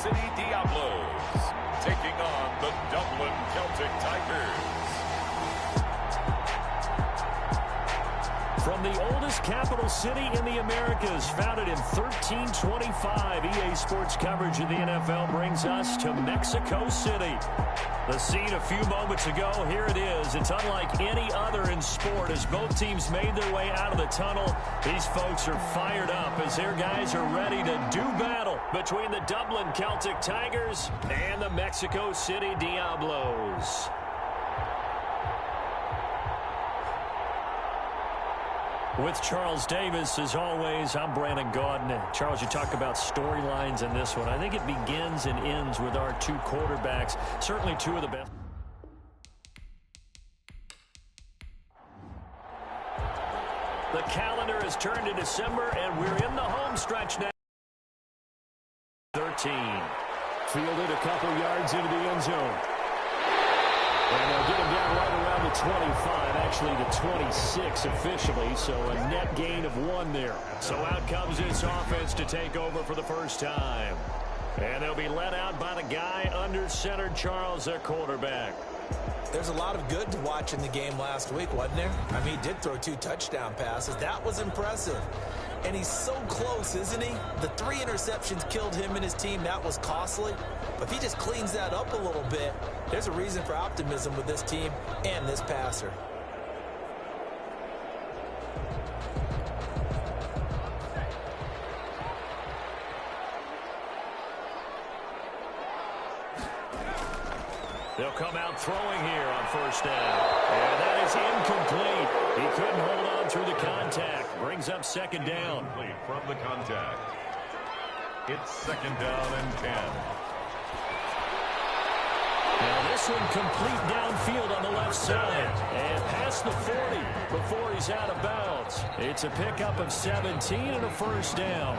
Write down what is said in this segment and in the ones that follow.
City Diablos taking on the Dublin Celtic Tigers. From the oldest capital city in the Americas, founded in 1325, EA Sports coverage of the NFL brings us to Mexico City. The scene a few moments ago, here it is. It's unlike any other in sport as both teams made their way out of the tunnel. These folks are fired up as their guys are ready to do battle between the Dublin Celtic Tigers and the Mexico City Diablos. With Charles Davis, as always, I'm Brandon Gaudin. Charles, you talk about storylines in this one. I think it begins and ends with our two quarterbacks, certainly two of the best. The calendar has turned to December, and we're in the home stretch now. 13. Fielded a couple yards into the end zone. And they'll get him down right around the 25, actually the 26 officially, so a net gain of 1 there. So out comes this offense to take over for the first time. And they'll be led out by the guy under center, Charles, their quarterback. There's a lot of good to watch in the game last week, wasn't there? I mean, he did throw 2 touchdown passes. That was impressive. And he's so close, isn't he? The 3 interceptions killed him and his team. That was costly. But if he just cleans that up a little bit, there's a reason for optimism with this team and this passer. They'll come out throwing here on first down. And that is incomplete. He couldn't hold on through the contact. Brings up second down. From the contact. It's second down and 10. Now this one complete downfield on the left side. And past the 40 before he's out of bounds. It's a pickup of 17 and a first down.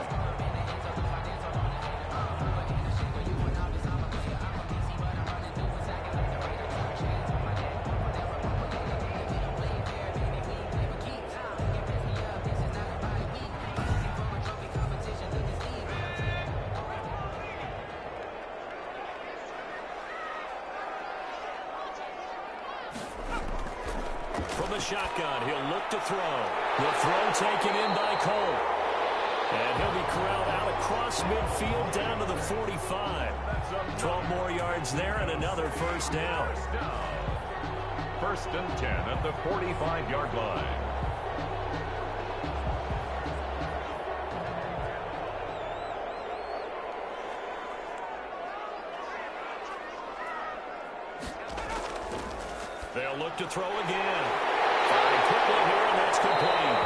From the shotgun, he'll look to throw. The throw taken in by Cole. And he'll be corralled out across midfield down to the 45. 12 more yards there and another first down. First and 10 at the 45-yard line. They'll look to throw again. Firing quickly here, and that's complete.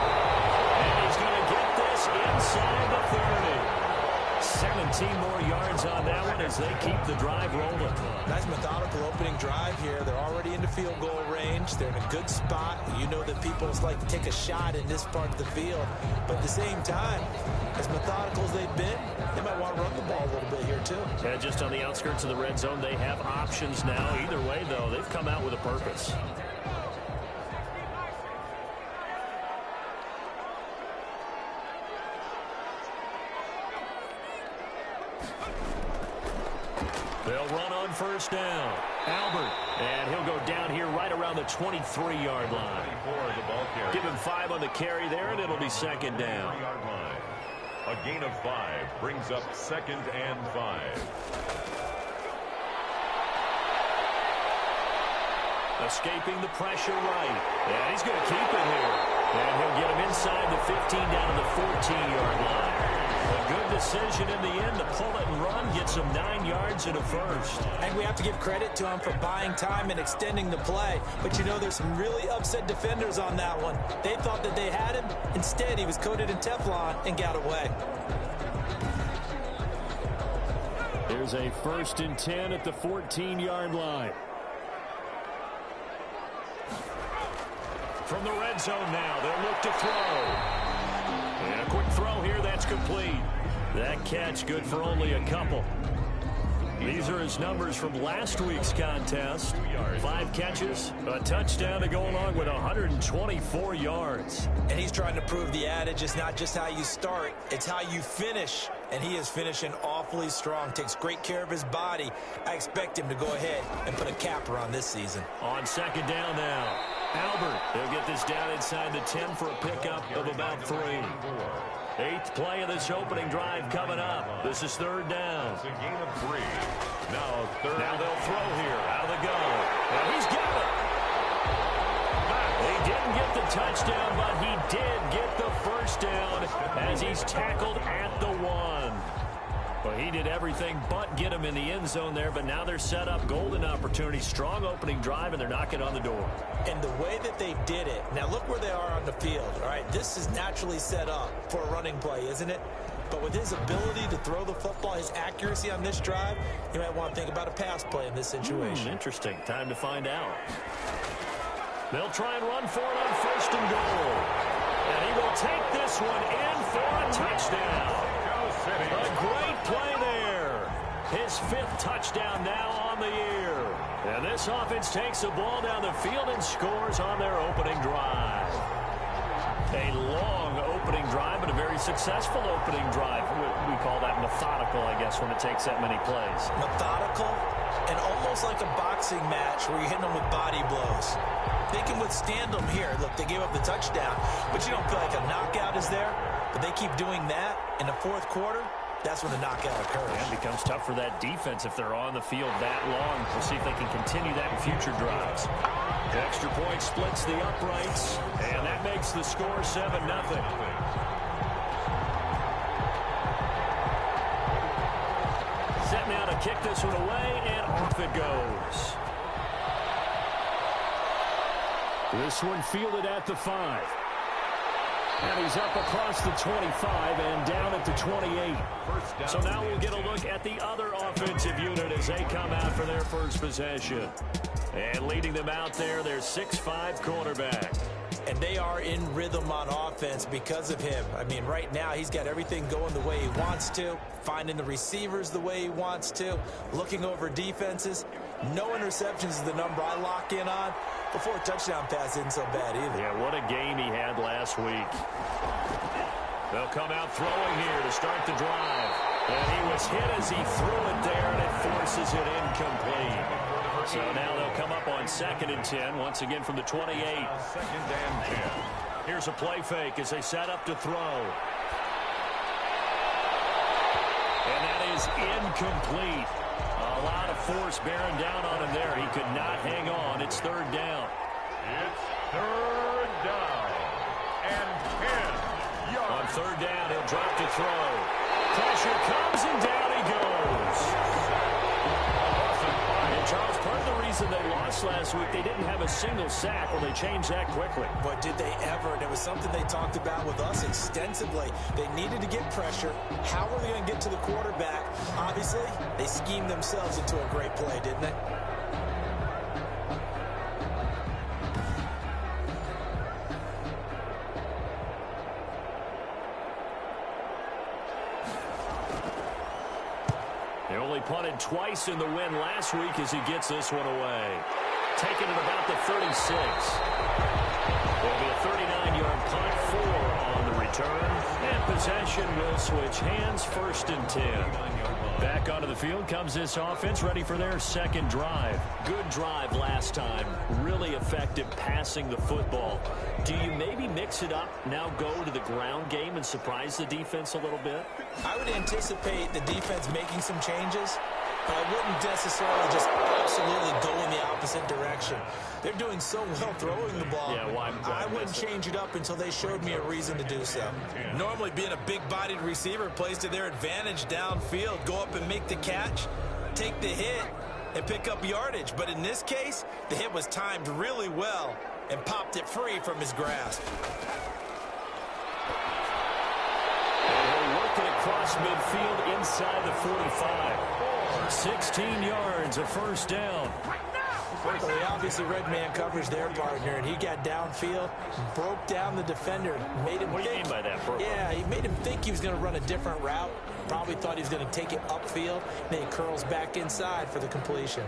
And he's going to get this inside the 30. 17 more yards on that one as they keep the drive rolling. Nice methodical opening drive here. They're already into field goal range. They're in a good spot. You know that people like to take a shot in this part of the field. But at the same time, as methodical as they've been, they might want to run the ball a little bit here too. Yeah, just on the outskirts of the red zone, they have options now. Either way, though, they've come out with a purpose. They'll run on first down. Albert, and he'll go down here right around the 23-yard line. Give him 5 on the carry there, and it'll be second down. A gain of 5 brings up second and 5. Escaping the pressure right. And he's going to keep it here. And he'll get him inside the 15 down to the 14-yard line. A good decision in the end to pull it and run, gets him 9 yards and a first. And we have to give credit to him for buying time and extending the play. But you know, there's some really upset defenders on that one. They thought that they had him. Instead, he was coated in Teflon and got away. There's a first and 10 at the 14-yard line. From the red zone now, they'll look to throw. And a quick throw here, that's complete. That catch good for only a couple. These are his numbers from last week's contest. 5 catches, a touchdown to go along with 124 yards. And he's trying to prove the adage is not just how you start, it's how you finish. And he is finishing awfully strong. Takes great care of his body. I expect him to go ahead and put a capper on this season. On second down now, Albert. He'll get this down inside the 10 for a pickup of about 3. 8th play of this opening drive coming up. This is third down. It's a gain of 3. Now they'll throw here out of the gun. And he's got it. He didn't get the touchdown, but he did get the first down as he's tackled at the 1. Well, he did everything but get him in the end zone there, but now they're set up. Golden opportunity, strong opening drive, and they're knocking on the door. And the way that they did it, now look where they are on the field, all right? This is naturally set up for a running play, isn't it? But with his ability to throw the football, his accuracy on this drive, you might want to think about a pass play in this situation. Interesting. Time to find out. They'll try and run for it on first and goal. And he will take this one in for a touchdown. A great play there. His 5th touchdown now on the year. And this offense takes the ball down the field and scores on their opening drive. A long opening drive, but a very successful opening drive. We call that methodical, I guess, when it takes that many plays. Methodical and almost like a boxing match where you're hitting them with body blows. They can withstand them here. Look, they gave up the touchdown, but you don't feel like a knockout is there. But they keep doing that in the 4th quarter. That's when the knockout occurs. And it becomes tough for that defense if they're on the field that long. We'll see if they can continue that in future drives. The extra point splits the uprights, and that makes the score 7-0. Set now to kick this one away, and off it goes. This one fielded at the 5. And he's up across the 25 and down at the 28. So now we'll get a look at the other offensive unit as they come out for their first possession. And leading them out there, their 6'5" quarterback. And they are in rhythm on offense because of him. I mean, right now he's got everything going the way he wants to, finding the receivers the way he wants to, looking over defenses. No interceptions is the number I lock in on. Before a touchdown pass isn't so bad either. Yeah, what a game he had last week. They'll come out throwing here to start the drive. And he was hit as he threw it there, and it forces it incomplete. So now they'll come up on 2nd and 10, once again from the 28. 2nd and 10. Here's a play fake as they set up to throw. And that is incomplete. A lot of force bearing down on him there. He could not hang on. It's 3rd down. It's 3rd down and 10 yards. On 3rd down, he'll drop to throw. Pressure comes, and down he goes. And Charles, part of the reason they lost last week, they didn't have a single sack. Well, they changed that quickly. But did they ever? And it was something they talked about with us extensively. They needed to get pressure. How were they going to get to the quarterback? Obviously, they schemed themselves into a great play, didn't they? They only punted twice in the win last week as he gets this one away. Taking it about the 36. There'll be a 39-yard punt, 4 on the return. And possession will switch hands, 1st and 10. Back onto the field comes this offense, ready for their 2nd drive. Good drive last time. Really effective passing the football. Do you maybe mix it up, now go to the ground game and surprise the defense a little bit? I would anticipate the defense making some changes, but I wouldn't necessarily just absolutely go in the opposite direction. They're doing so well throwing the ball. Yeah, why I wouldn't change it up until they showed me a reason to do so. Normally, being a big-bodied receiver plays to their advantage downfield. Go up and make the catch, take the hit, and pick up yardage. But in this case, the hit was timed really well and popped it free from his grasp. Working across midfield inside the 45. 16 yards, a 1st down. Well, they obviously read man coverage their partner, and he got downfield, broke down the defender, made him What do you mean by that, bro? Yeah, he made him think he was going to run a different route. Probably thought he was going to take it upfield. Then he curls back inside for the completion.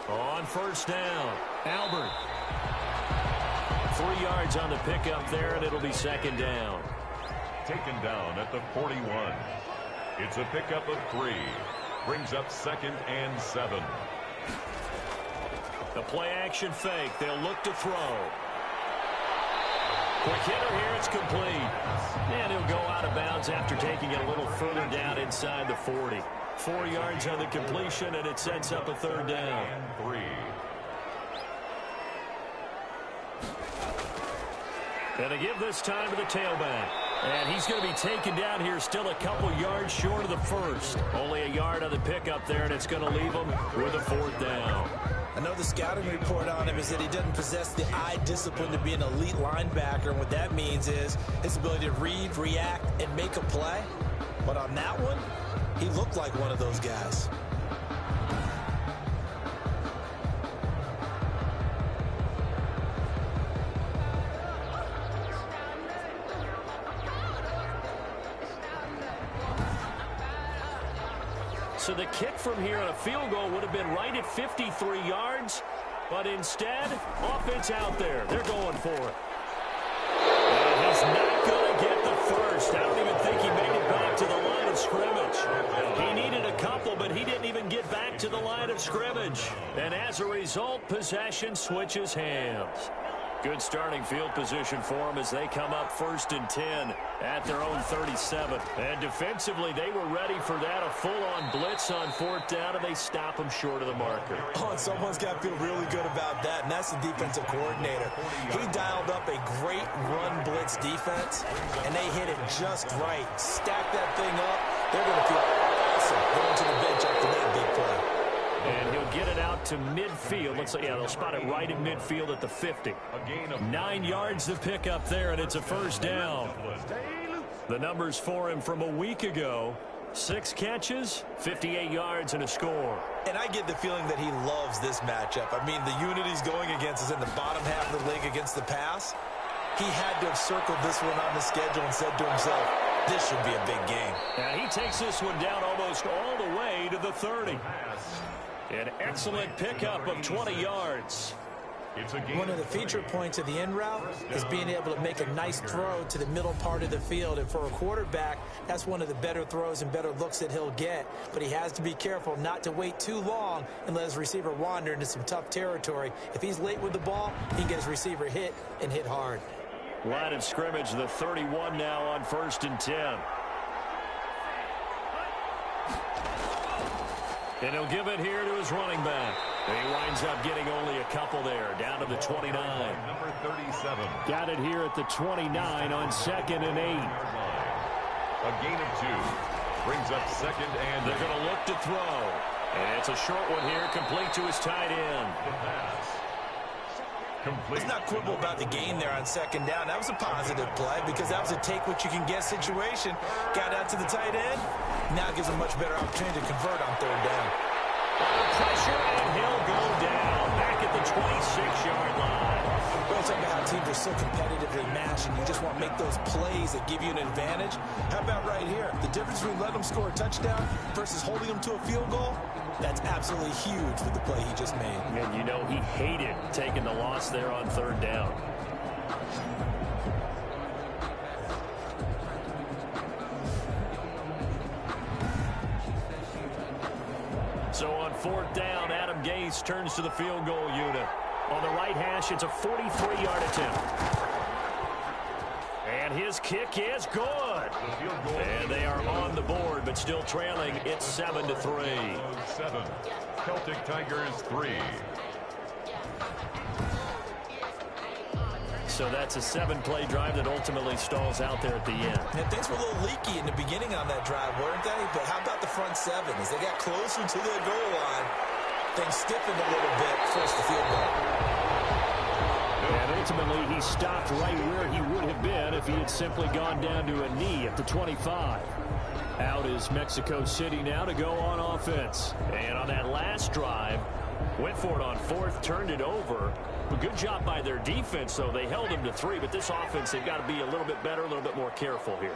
On first down, Albert. 3 yards on the pickup there, and it'll be second down. Taken down at the 41. It's a pickup of 3. Brings up 2nd and 7. The play action fake. They'll look to throw. Quick hitter here. It's complete. And he'll go out of bounds after taking it a little further down inside the 40. 4 yards on the completion, and it sets up a third down. And 3. And they give this time to the tailback. And he's going to be taken down here still a couple yards short of the first. Only a yard on the pickup there, and it's going to leave him with a fourth down. I know the scouting report on him is that he doesn't possess the eye discipline to be an elite linebacker. And what that means is his ability to read, react, and make a play. But on that one, he looked like one of those guys. So the kick from here on a field goal would have been right at 53 yards. But instead, offense out there. They're going for it. And he's not going to get the first. I don't even think he made it back to the line of scrimmage. He needed a couple, but he didn't even get back to the line of scrimmage. And as a result, possession switches hands. Good starting field position for them as they come up 1st and 10 at their own 37. And defensively, they were ready for that. A full-on blitz on 4th down, and they stop them short of the marker. Oh, and someone's got to feel really good about that, and that's the defensive coordinator. He dialed up a great run blitz defense, and they hit it just right. Stack that thing up. They're going to feel awesome going to the bench after that big play. And he'll get it out to midfield. Let's say, yeah, they'll spot it right in midfield at the 50. 9 yards to pick up there, and it's a first down. The numbers for him from a week ago: 6 catches, 58 yards, and a score. And I get the feeling that he loves this matchup. I mean, the unit he's going against is in the bottom half of the league against the pass. He had to have circled this one on the schedule and said to himself, this should be a big game. And he takes this one down almost all the way to the 30. An excellent pickup of 20 yards. One of the feature points of the end route is being able to make a nice throw to the middle part of the field. And for a quarterback, that's one of the better throws and better looks that he'll get. But he has to be careful not to wait too long and let his receiver wander into some tough territory. If he's late with the ball, he can get his receiver hit and hit hard. Line of scrimmage, the 31 now on 1st and 10. And he'll give it here to his running back. And he winds up getting only a couple there, down to the 29. Number 37. Got it here at the 29 on 2nd and 8. A gain of 2. Brings up 2nd and they're going to look to throw. And it's a short one here, complete to his tight end. The pass. Complete. Let's not quibble about the gain there on 2nd down. That was a positive play because that was a take-what-you-can-get situation. Got out to the tight end. Now gives him a much better opportunity to convert on 3rd down. Under pressure, and he'll go down back at the 26-yard line. We're talking about how teams are so competitively matched, and you just want to make those plays that give you an advantage. How about right here? The difference between letting them score a touchdown versus holding them to a field goal, that's absolutely huge with the play he just made. And you know he hated taking the loss there on 3rd down. So on 4th down, Adam Gase turns to the field goal unit. On the right hash, it's a 43-yard attempt. And his kick is good. And they are on the board, but still trailing. It's 7-3. 7. Celtic Tigers 3. So that's a 7-play drive that ultimately stalls out there at the end. And things were a little leaky in the beginning on that drive, weren't they? But how about the front 7? As they got closer to their goal line, things stiffened a little bit, forced the field goal. And ultimately, he stopped right where he would have been if he had simply gone down to a knee at the 25. Out is Mexico City now to go on offense. And on that last drive, went for it on 4th, turned it over. A good job by their defense, though. They held him to 3, but this offense, they've got to be a little bit better, a little bit more careful here.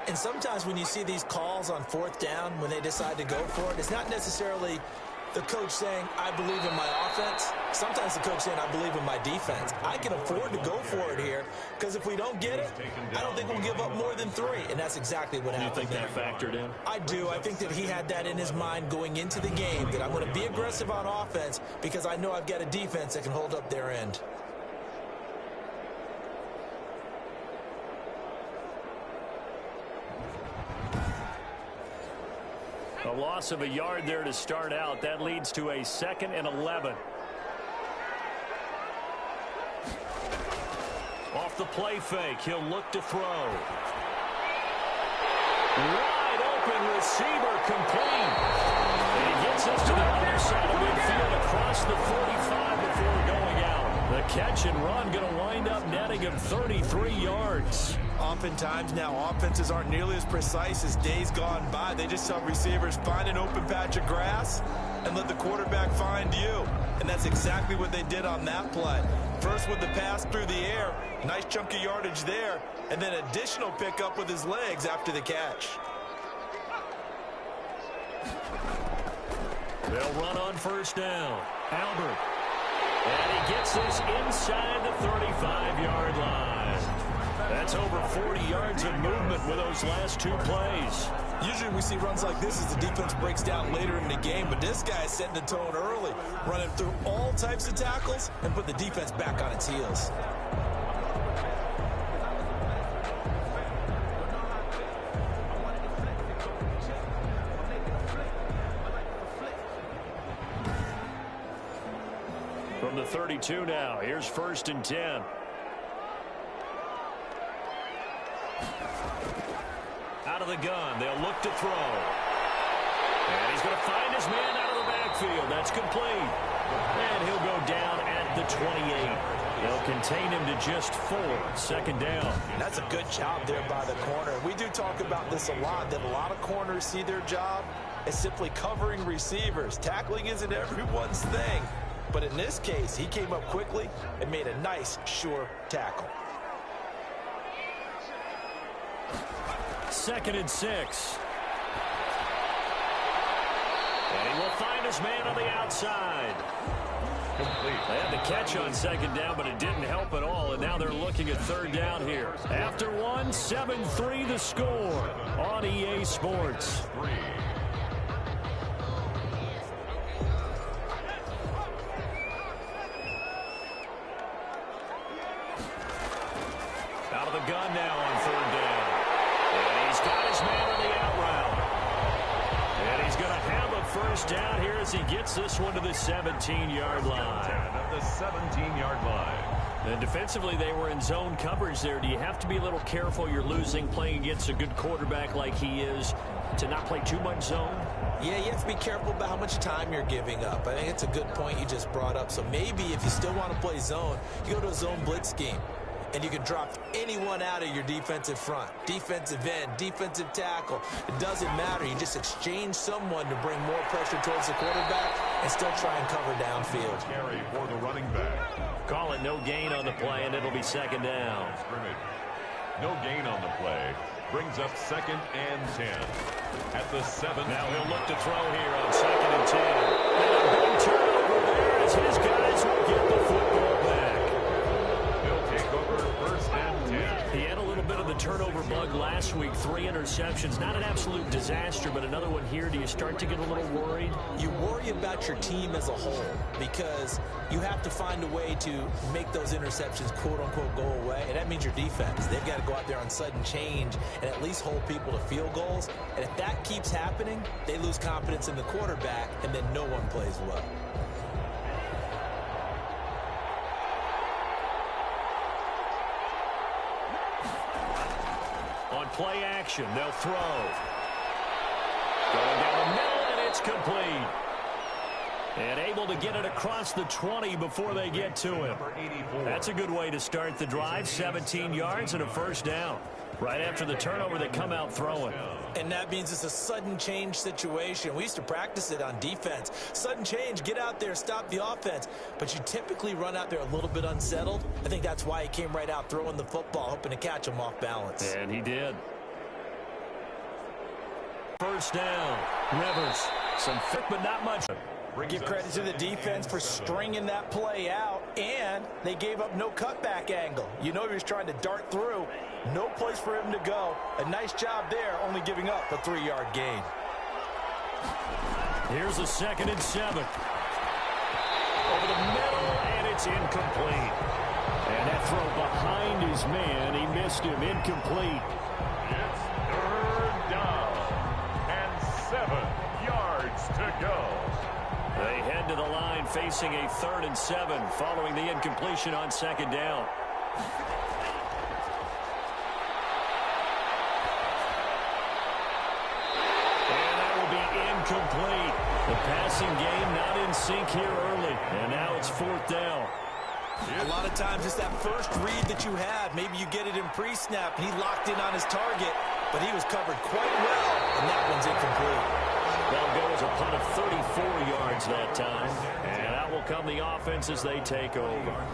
And sometimes when you see these calls on 4th down, when they decide to go for it, it's not necessarily The coach saying, I believe in my offense. Sometimes the coach saying, I believe in my defense. I can afford to go for it here because if we don't get it, I don't think we'll give up more than 3. And that's exactly what happened. Do you think that factored in? I do. I think that he had that in his mind going into the game, that I'm going to be aggressive on offense because I know I've got a defense that can hold up their end. A loss of a yard there to start out. That leads to a 2nd and 11. Off the play fake, he'll look to throw. Wide open receiver, complete. And he gets us to the other side of midfield across the 45 before going out. The catch and run going to wind up netting him 33 yards. Oftentimes now offenses aren't nearly as precise as days gone by. They just tell receivers, find an open patch of grass and let the quarterback find you. And that's exactly what they did on that play. First with the pass through the air, nice chunk of yardage there, and then additional pickup with his legs after the catch. They'll run on first down. Albert. And he gets us inside the 35-yard line. That's over 40 yards of movement with those last 2 plays. Usually we see runs like this as the defense breaks down later in the game, but this guy is setting the tone early, running through all types of tackles and put the defense back on its heels. From the 32 now, here's 1st and 10. Out of the gun, they'll look to throw. And he's going to find his man out of the backfield. That's complete. And he'll go down at the 28. They'll contain him to just 4. 2nd down. That's a good job there by the corner. We do talk about this a lot, that a lot of corners see their job as simply covering receivers. Tackling isn't everyone's thing. But in this case, he came up quickly and made a nice, sure tackle. 2nd and 6. And he will find his man on the outside. Complete. They had the catch on 2nd down, but it didn't help at all, and now they're looking at 3rd down here. After 1, 7-3 the score on EA Sports. Out of the gun now on 3rd down. And he's got his man on the out route. And he's going to have a 1st down here as he gets this one to the 17-yard line. At the 17-yard line. And defensively, they were in zone coverage there. Do you have to be a little careful? You're losing, playing against a good quarterback like he is, to not play too much zone? Yeah, you have to be careful about how much time you're giving up. I think it's a good point you just brought up. So maybe if you still want to play zone, you go to a zone blitz scheme. And you can drop anyone out of your defensive front, defensive end, defensive tackle. It doesn't matter. You just exchange someone to bring more pressure towards the quarterback and still try and cover downfield. Carry for the running back. Call it no gain on the play, and it'll be 2nd down. No gain on the play. Brings up 2nd and 10. At the 7. Now he'll look to throw here on 2nd and 10. And a big turnover there as his guys will get the football back. Take over 1st and 10. He had a little bit of the turnover bug last week. 3 interceptions. Not an absolute disaster, but another one here. Do you start to get a little worried? You worry about your team as a whole because you have to find a way to make those interceptions, quote-unquote, go away. And that means your defense. They've got to go out there on sudden change and at least hold people to field goals. And if that keeps happening, they lose confidence in the quarterback, and then no one plays well. Play action. They'll throw. Going down the middle, and it's complete. And able to get it across the 20 before they get to him. That's a good way to start the drive. 17 yards and a 1st down. Right after the turnover, they come out throwing. And that means it's a sudden change situation. We used to practice it on defense. Sudden change, get out there, stop the offense. But you typically run out there a little bit unsettled. I think that's why he came right out throwing the football, hoping to catch him off balance. And he did. 1st down. Rivers. Some fit, but not much. Give credit to the defense for stringing that play out, and they gave up no cutback angle. You know he was trying to dart through. No place for him to go. A nice job there, only giving up a 3-yard gain. Here's a 2nd and 7. Over the middle, and it's incomplete. And that throw behind his man, he missed him. Incomplete. It's 3rd down and 7 yards to go. They head to the line facing a 3rd and 7 following the incompletion on 2nd down. And that will be incomplete. The passing game not in sync here early. And now it's 4th down. A lot of times it's that first read that you have. Maybe you get it in pre-snap, and he locked in on his target, but he was covered quite well, and that one's incomplete. They'll go as a punt of 34 yards that time. And out will come the offense as they take over.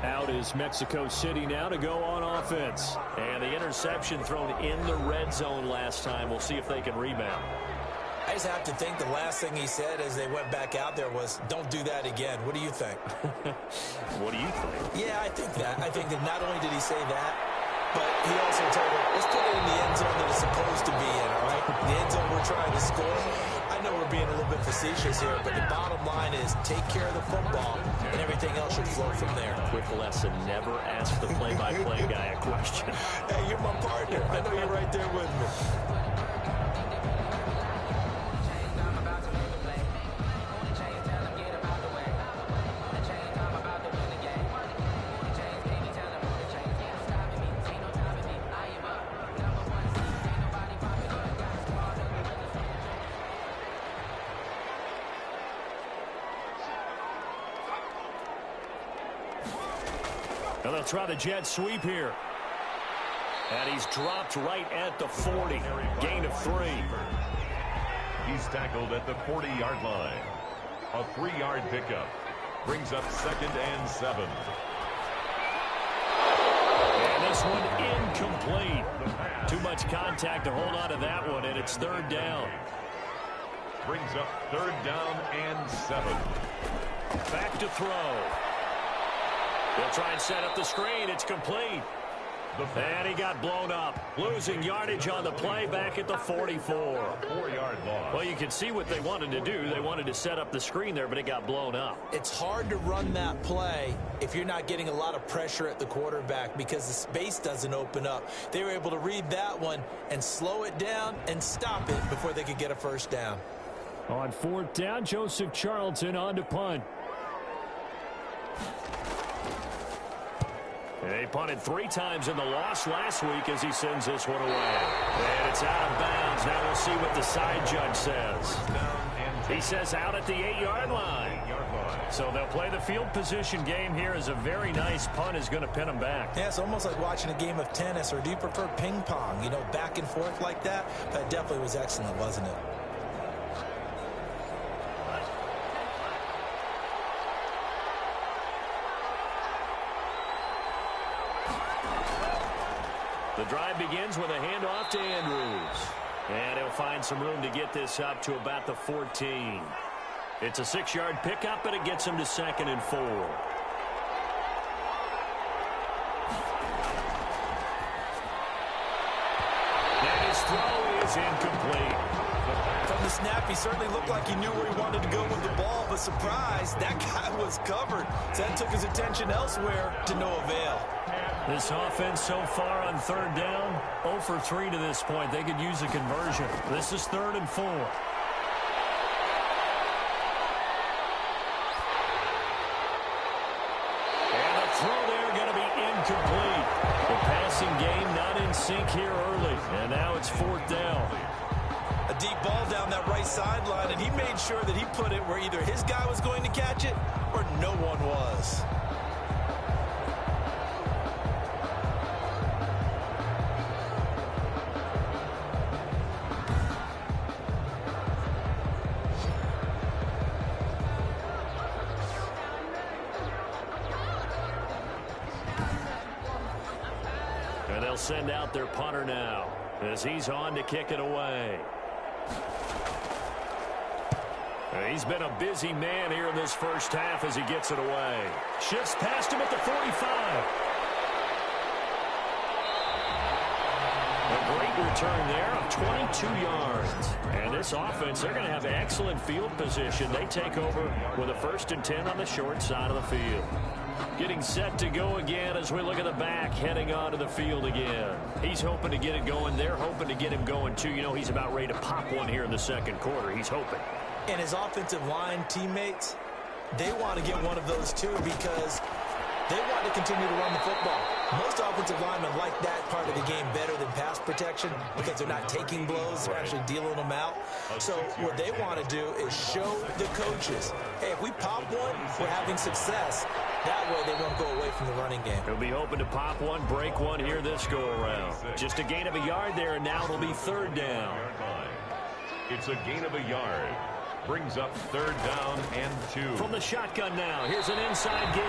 Out is Mexico City now to go on offense. And the interception thrown in the red zone last time. We'll see if they can rebound. I just have to think the last thing he said as they went back out there was, don't do that again. What do you think? What do you think? Yeah, I think that. I think that not only did he say that, but he also told him, let's put it in the end zone that it's supposed to be in, all right? The end zone we're trying to score. I know we're being a little bit facetious here, but the bottom line is take care of the football, and everything else should flow from there. Quick lesson, never ask the play-by-play guy a question. Hey, you're my partner. I know you're right there with me. And they'll try the jet sweep here. And he's dropped right at the 40. Gain of 3. He's tackled at the 40-yard line. A 3-yard pickup. Brings up 2nd and 7. And this one incomplete. Too much contact to hold on to that one, and it's 3rd down. Brings up 3rd down and 7. Back to throw. They'll try and set up the screen. It's complete. And he got blown up. Losing yardage on the play back at the 44. 4-yard loss. Well, you can see what they wanted to do. They wanted to set up the screen there, but it got blown up. It's hard to run that play if you're not getting a lot of pressure at the quarterback because the space doesn't open up. They were able to read that one and slow it down and stop it before they could get a 1st down. On 4th down, Joseph Charlton on to punt. They punted 3 times in the loss last week as he sends this one away. And it's out of bounds. Now we'll see what the side judge says. He says out at the 8-yard line. So they'll play the field position game here as a very nice punt is going to pin them back. Yeah, it's almost like watching a game of tennis, or do you prefer ping pong? You know, back and forth like that? That definitely was excellent, wasn't it? The drive begins with a handoff to Andrews. And he'll find some room to get this up to about the 14. It's a 6-yard pickup, but it gets him to 2nd and 4. And his throw is incomplete. From the snap, he certainly looked like he knew where he wanted to go with the ball, but surprise, that guy was covered. So that took his attention elsewhere to no avail. This offense so far on 3rd down, 0 for 3 to this point. They could use a conversion. This is 3rd and 4. And the throw there going to be incomplete. The passing game not in sync here early. And now it's 4th down. A deep ball down that right sideline, and he made sure that he put it where either his guy was going to catch it or no one was. And they'll send out their punter now as he's on to kick it away. He's been a busy man here in this first half as he gets it away. Shifts past him at the 45. A great return there of 22 yards. And this offense, they're going to have excellent field position. They take over with a 1st and 10 on the short side of the field. Getting set to go again as we look at the back, heading onto the field again. He's hoping to get it going. They're hoping to get him going, too. You know, he's about ready to pop one here in the second quarter. He's hoping. And his offensive line teammates, they want to get one of those, too, because they want to continue to run the football. Most offensive linemen like that part of the game better than pass protection because they're not taking blows, they're actually dealing them out. So what they want to do is show the coaches, hey, if we pop one, we're having success. That way they won't go away from the running game. He'll be hoping to pop one, break one here this go-around. Just a gain of a yard there, and now it'll be 3rd down. It's a gain of a yard. Brings up 3rd down and 2. From the shotgun now, here's an inside give.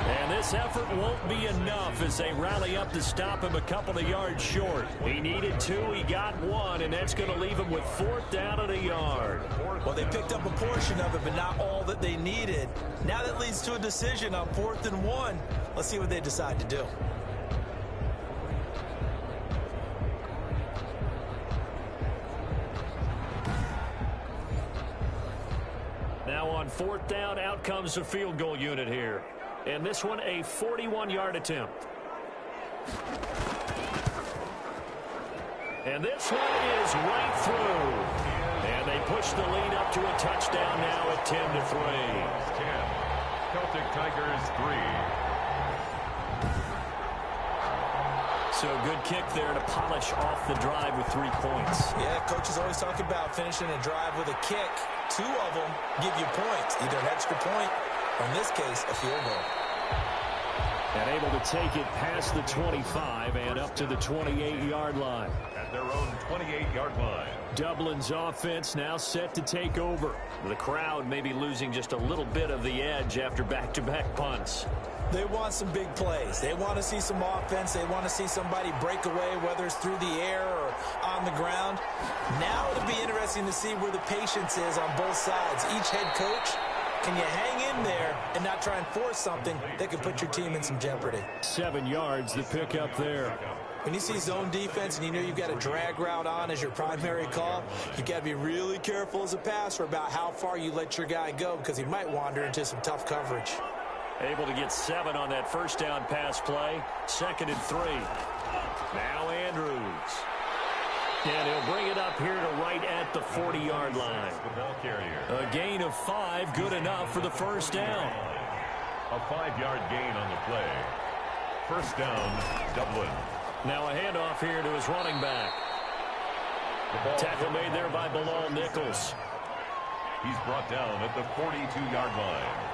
And this effort won't be enough as they rally up to stop him a couple of yards short. He needed 2, he got 1, and that's going to leave him with 4th down and a yard. Well, they picked up a portion of it, but not all that they needed. Now that leads to a decision on 4th and 1. Let's see what they decide to do. Now on 4th down, out comes the field goal unit here. And this one, a 41-yard attempt. And this one is right through. And they push the lead up to a touchdown now at 10-3. 10. Celtic Tigers 3. So good kick there to polish off the drive with 3 points. Yeah, coaches always talk about finishing a drive with a kick. 2 of them give you points, either an extra point or in this case, a field goal. And able to take it past the 25 and up to the 28-yard line. At their own 28-yard line. Dublin's offense now set to take over. The crowd may be losing just a little bit of the edge after back-to-back punts. They want some big plays. They want to see some offense. They want to see somebody break away, whether it's through the air or on the ground. Now it'll be interesting to see where the patience is on both sides. Each head coach, can you hang in there and not try and force something that could put your team in some jeopardy? 7 yards, the pickup there. When you see zone defense and you know you've got a drag route on as your primary call, you've got to be really careful as a passer about how far you let your guy go because he might wander into some tough coverage. Able to get 7 on that 1st down pass play. 2nd and 3. Now Andrews. And he'll bring it up here to right at the 40-yard line. The ball carrier. A gain of 5, good enough for the 1st down. A 5-yard gain on the play. 1st down, Dublin. Now a handoff here to his running back. Tackle made there by Bilal Nichols. He's brought down at the 42-yard line.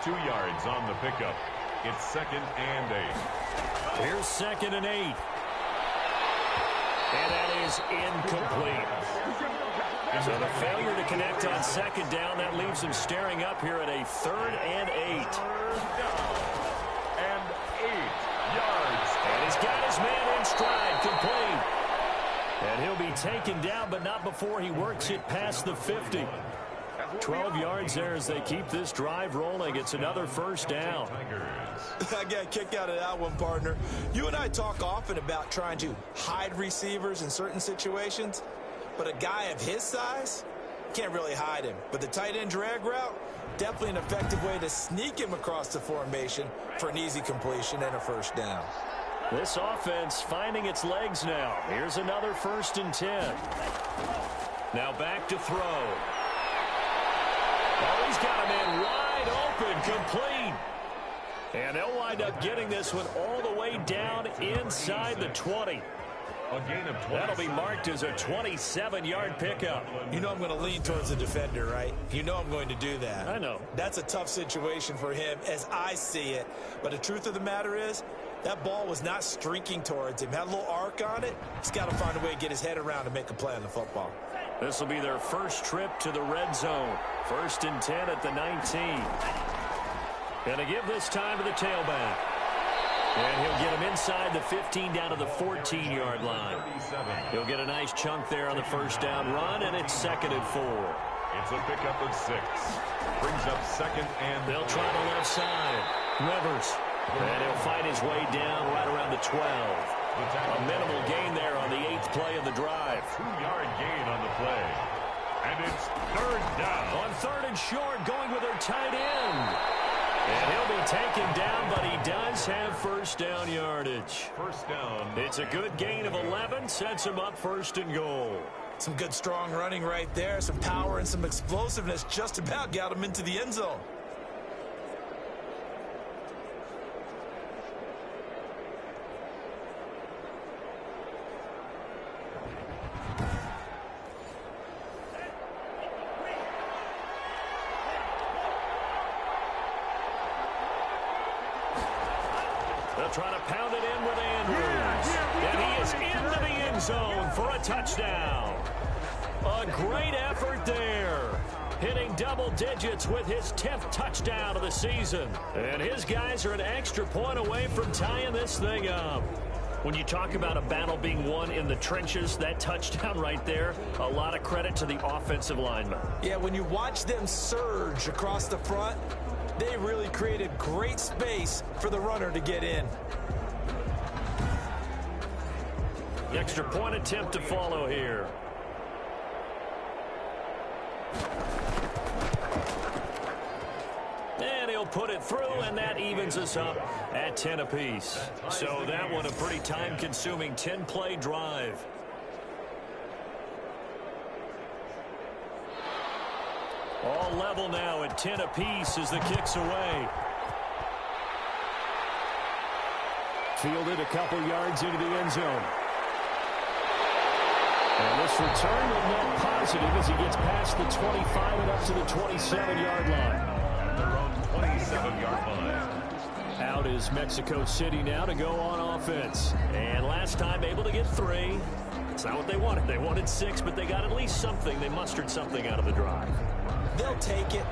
2 yards on the pickup. It's 2nd and 8. Here's 2nd and 8. And that is incomplete. So the failure to connect on 2nd down, that leaves him staring up here at a 3rd and 8. 3rd down and 8 yards. And he's got his man in stride, complete. And he'll be taken down, but not before he works it past the 50. 12 yards there as they keep this drive rolling. It's another 1st down. I got a kick out of that one, partner. You and I talk often about trying to hide receivers in certain situations, but a guy of his size can't really hide him. But the tight end drag route, definitely an effective way to sneak him across the formation for an easy completion and a 1st down. This offense finding its legs now. Here's another 1st and 10. Now back to throw. Oh, he's got a man wide open, complete. And they'll wind up getting this one all the way down inside the 20. A gain of 20. That'll be marked as a 27-yard pickup. You know I'm going to lean towards the defender, right? You know I'm going to do that. I know. That's a tough situation for him as I see it. But the truth of the matter is, that ball was not streaking towards him. Had a little arc on it. He's got to find a way to get his head around and make a play on the football. This will be their first trip to the red zone. 1st and 10 at the 19. Gonna give this time to the tailback. And he'll get him inside the 15 down to the 14-yard line. He'll get a nice chunk there on the 1st down run, and it's 2nd and 4. It's a pickup of 6. Brings up second and they'll try the left side. Rivers. And he'll fight his way down right around the 12. A minimal gain there on the 8th play of the drive. 2-yard gain on the play. And it's third down. On 3rd and short, going with their tight end. And he'll be taken down, but he does have first down yardage. First down. It's a good gain of 11, sets him up 1st and goal. Some good strong running right there, some power and some explosiveness just about got him into the end zone. They'll try to pound it in with Andrews. And he is into the end zone for a touchdown. A great effort there. Hitting double digits with his 10th touchdown of the season. And his guys are an extra point away from tying this thing up. When you talk about a battle being won in the trenches, that touchdown right there, a lot of credit to the offensive linemen. Yeah, when you watch them surge across the front, they really created great space for the runner to get in. The extra point attempt to follow here. And he'll put it through, and that evens us up at 10 apiece. So that one a pretty time-consuming 10-play drive. All level now at 10 apiece as the kick's away. Fielded a couple yards into the end zone. And this return will net positive as he gets past the 25 and up to the 27-yard line. Their own 27-yard line. Out is Mexico City now to go on offense. And last time able to get 3. It's not what they wanted. They wanted 6, but they got at least something. They mustered something out of the drive. They'll take it.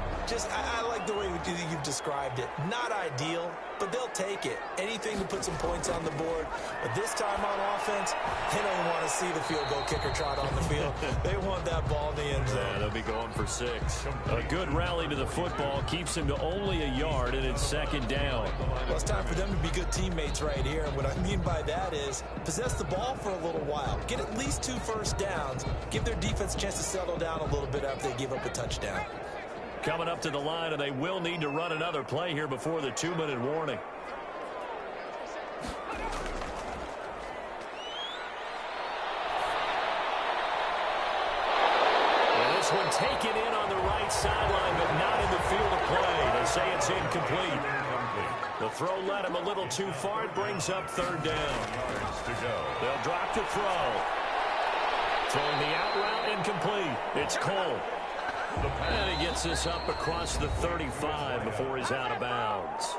I like the way you've described it. Not ideal, but they'll take it. Anything to put some points on the board. But this time on offense, they don't want to see the field goal kicker trot on the field. They want that ball in the end zone. Yeah, they'll be going for 6. A good rally to the football keeps him to only a yard, and it's 2nd down. Well, it's time for them to be good teammates right here. And what I mean by that is possess the ball for a little while. Get at least 2 first downs. Give their defense a chance to settle down a little bit after they give up a touchdown. Coming up to the line, and they will need to run another play here before the 2-minute warning. And this one taken in on the right sideline, but not in the field of play. They say it's incomplete. The throw led him a little too far. It brings up 3rd down. They'll drop to throw. Throwing the out route incomplete. It's Cole. And he gets this up across the 35 before he's out of bounds.